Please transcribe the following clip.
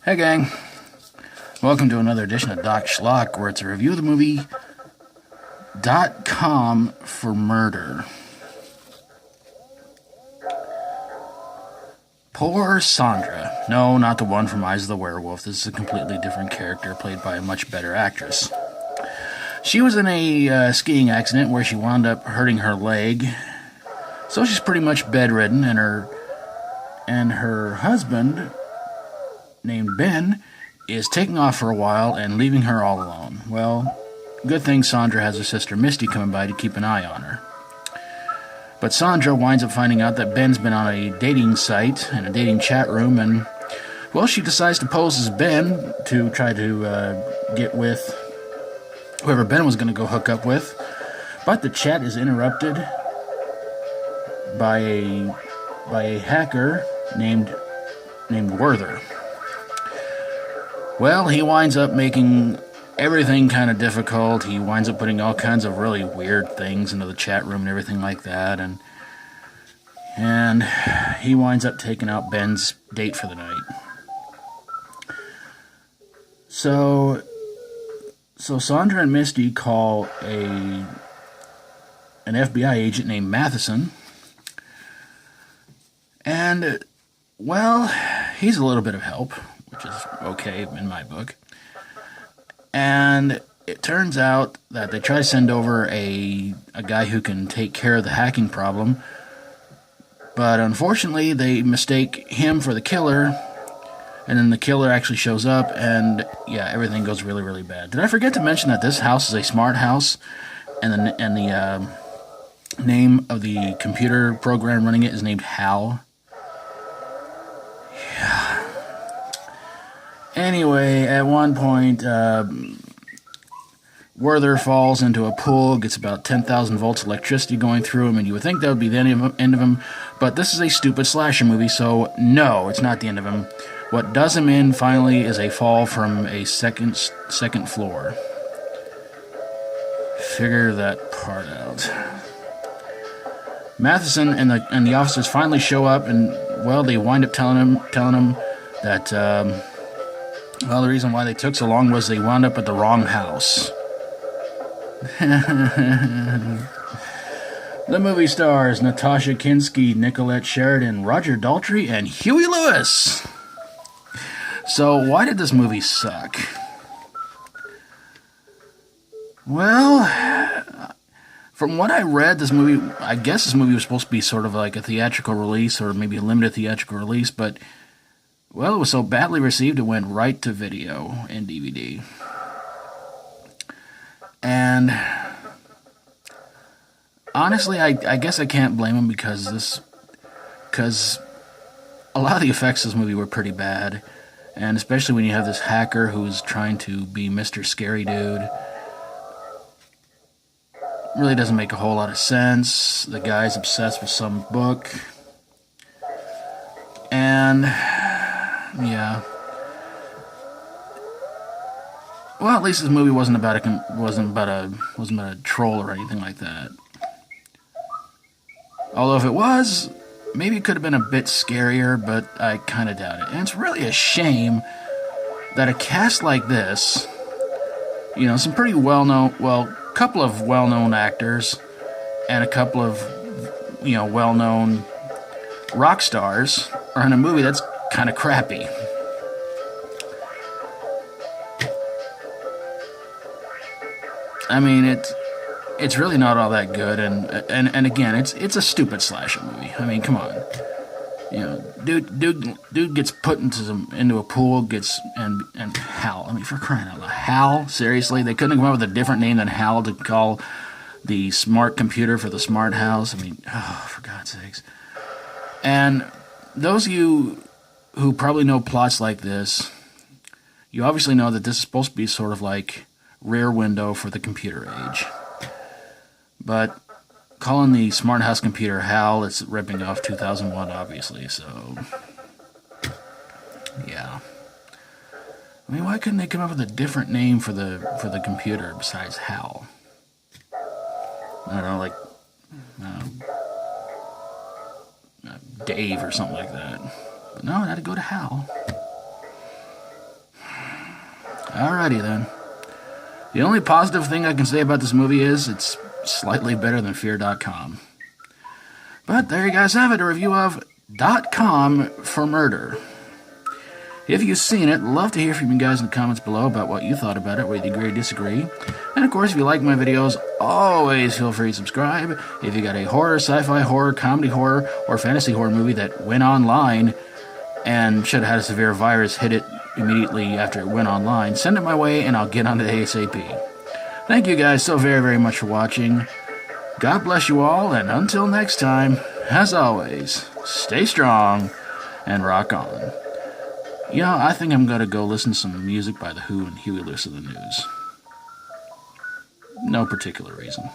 Hey gang, welcome to another edition of Doc Schlock, where it's a review of the movie .com for Murder. Poor Sandra. No, not the one from Eyes of the Werewolf. This is a completely different character played by a much better actress. She was in a skiing accident where she wound up hurting her leg, so she's pretty much bedridden, and her husband, named Ben, is taking off for a while and leaving her all alone. Well, good thing Sandra has her sister Misty coming by to keep an eye on her. But Sandra winds up finding out that Ben's been on a dating site and a dating chat room, and, well, she decides to pose as Ben to try to get with whoever Ben was going to go hook up with. But the chat is interrupted by a hacker named Werther. Well, he winds up making everything kind of difficult. He winds up putting all kinds of really weird things into the chat room and everything like that, and he winds up taking out Ben's date for the night. So Sandra and Misty call an FBI agent named Matheson, and, well, he's a little bit of help, which is okay in my book. And it turns out that they try to send over a guy who can take care of the hacking problem, but unfortunately they mistake him for the killer, and then the killer actually shows up, and yeah, everything goes really, really bad. Did I forget to mention that this house is a smart house, and the name of the computer program running it is named HAL? Anyway, at one point, Werther falls into a pool, gets about 10,000 volts of electricity going through him, and you would think that would be the end of him, but this is a stupid slasher movie, so no, it's not the end of him. What does him in, finally, is a fall from a second floor. Figure that part out. Matheson and the officers finally show up, and, well, they wind up telling him that, well, the reason why they took so long was they wound up at the wrong house. The movie stars Natasha Kinski, Nicolette Sheridan, Roger Daltrey, and Huey Lewis. So, why did this movie suck? Well, from what I read, I guess this movie was supposed to be sort of like a theatrical release, or maybe a limited theatrical release, but, well, it was so badly received it went right to video and DVD. And honestly, I guess I can't blame him because a lot of the effects of this movie were pretty bad, and especially when you have this hacker who's trying to be Mr. Scary Dude. Really doesn't make a whole lot of sense. The guy's obsessed with some book, and yeah. Well, at least this movie wasn't about a troll or anything like that. Although if it was, maybe it could have been a bit scarier, but I kind of doubt it. And it's really a shame that a cast like this, you know, some pretty couple of well-known actors and a couple of, you know, well-known rock stars are in a movie that's kind of crappy. I mean, it's really not all that good, and again, it's a stupid slasher movie. I mean, come on, you know, dude gets put into a pool, and Hal. I mean, for crying out loud, Hal. Seriously, they couldn't come up with a different name than Hal to call the smart computer for the smart house. I mean, oh, for God's sakes. And those of you who probably know plots like this, you obviously know that this is supposed to be sort of like Rear Window for the computer age. But calling the smart house computer HAL, it's ripping off 2001, obviously, so yeah. I mean, why couldn't they come up with a different name for the computer besides HAL? I don't know, like Dave or something like that. But no, it had to go to HAL. Alrighty then. The only positive thing I can say about this movie is it's slightly better than Fear.com. But there you guys have it, a review of .com for Murder. If you've seen it, love to hear from you guys in the comments below about what you thought about it, whether you agree or disagree. And of course, if you like my videos, always feel free to subscribe. If you got a horror, sci-fi horror, comedy horror, or fantasy horror movie that went online and should have had a severe virus hit it immediately after it went online, send it my way and I'll get on it ASAP. Thank you guys so very, very much for watching. God bless you all, and until next time, as always, stay strong and rock on. You know, I think I'm going to go listen to some music by The Who and Huey Lewis of the News. No particular reason.